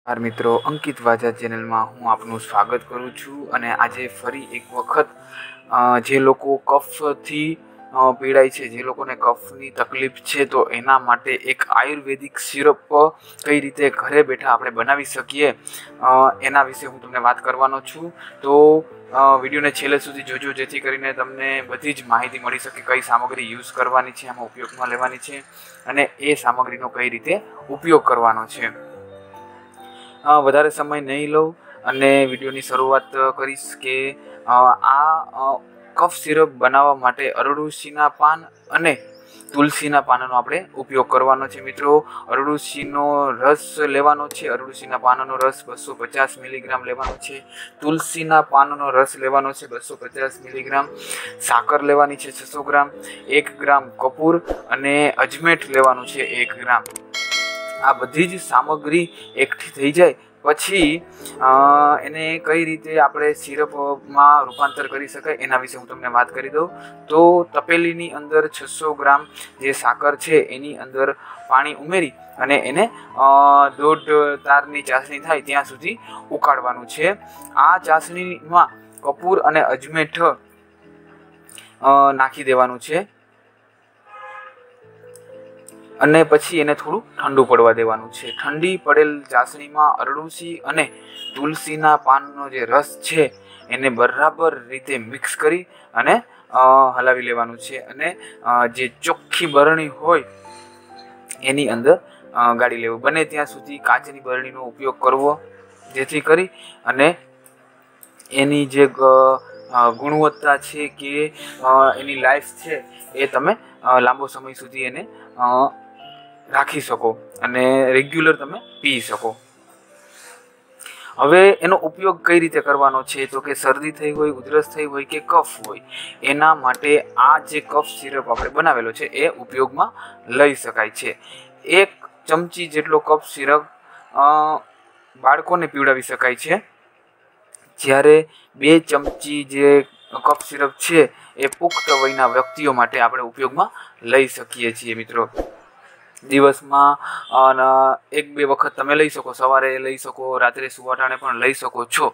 મિત્રો અંકિત વાજા ચેનલમાં હું આપનું સ્વાગત કરું છું અને આજે ફરી એક વખત જે લોકો કફથી પીડાય છે, જે લોકોને કફની તકલીફ છે, તો એના માટે એક આયુર્વેદિક સિરપ કઈ રીતે ઘરે બેઠા આપણે બનાવી શકીએ એના વિશે હું તમને વાત કરવાનો છું। તો વિડીયોને છેલ્લે સુધી જોજો, જેથી કરીને તમને બધી જ માહિતી મળી શકે કઈ સામગ્રી યુઝ કરવાની છે, આમાં ઉપયોગમાં લેવાની છે અને એ સામગ્રીનો કઈ રીતે ઉપયોગ કરવાનો છે। વધારે સમય નહીં લઉં અને વિડીયોની શરૂઆત કરીશ કે આ કફ સિરપ બનાવવા માટે અરડુસીના પાન અને તુલસીના પાનનો આપણે ઉપયોગ કરવાનો છે। મિત્રો, અરડુસીનો રસ લેવાનો છે, અરડુસીના પાનનો રસ 250 મિલીગ્રામ લેવાનો છે, તુલસીના પાનનો રસ લેવાનો છે 250 મિલીગ્રામ, સાકર લેવાની છે 600 ગ્રામ, 1 ગ્રામ કપૂર અને અજમેટ લેવાનું છે 1 ગ્રામ। આ બધી જ સામગ્રી એકઠી થઈ જાય પછી એને કઈ રીતે આપણે સિરપમાં રૂપાંતર કરી શકાય એના વિશે હું તમને વાત કરી દઉં। તો તપેલીની અંદર 600 ગ્રામ જે સાકર છે એની અંદર પાણી ઉમેરી અને એને 1.5 તારની ચાસણી થાય ત્યાં સુધી ઉકાળવાનું છે। આ ચાસણીમાં કપૂર અને અજમેઠ નાખી દેવાનું છે અને પછી એને થોડું ઠંડુ પડવા દેવાનું છે। ઠંડી પડેલ ચાસણીમાં અરડુસી અને તુલસીના પાનનો જે રસ છે એને બરાબર રીતે મિક્સ કરી અને હલાવી લેવાનું છે અને જે ચોખ્ખી બરણી હોય એની અંદર ગાળી લેવું। બને ત્યાં સુધી કાચની બરણીનો ઉપયોગ કરવો, જેથી કરી અને એની જે ગુણવત્તા છે કે એની લાઈફ છે એ તમે લાંબો સમય સુધી એને રાખી શકો અને રેગ્યુલર તમે પી શકો। હવે એનો ઉપયોગ કઈ રીતે કરવાનો છે, તો કે શરદી થઈ હોય, ઉધરસ થઈ હોય કે કફ હોય, એના માટે આ જે કફ સિરપ આપણે બનાવેલો છે એ ઉપયોગમાં લઈ શકાય છે। 1 ચમચી જેટલો કફ સિરપ બાળકોને પીવડાવી શકાય છે, જ્યારે 2 ચમચી જે કફ સિરપ છે એ પુખ્ત વયના વ્યક્તિઓ માટે આપણે ઉપયોગમાં લઈ શકીએ છીએ। મિત્રો, દિવસમાં 1-2 વખત તમે લઈ શકો, સવારે લઈ શકો, રાત્રે સુવાટાણે પણ લઈ શકો છો।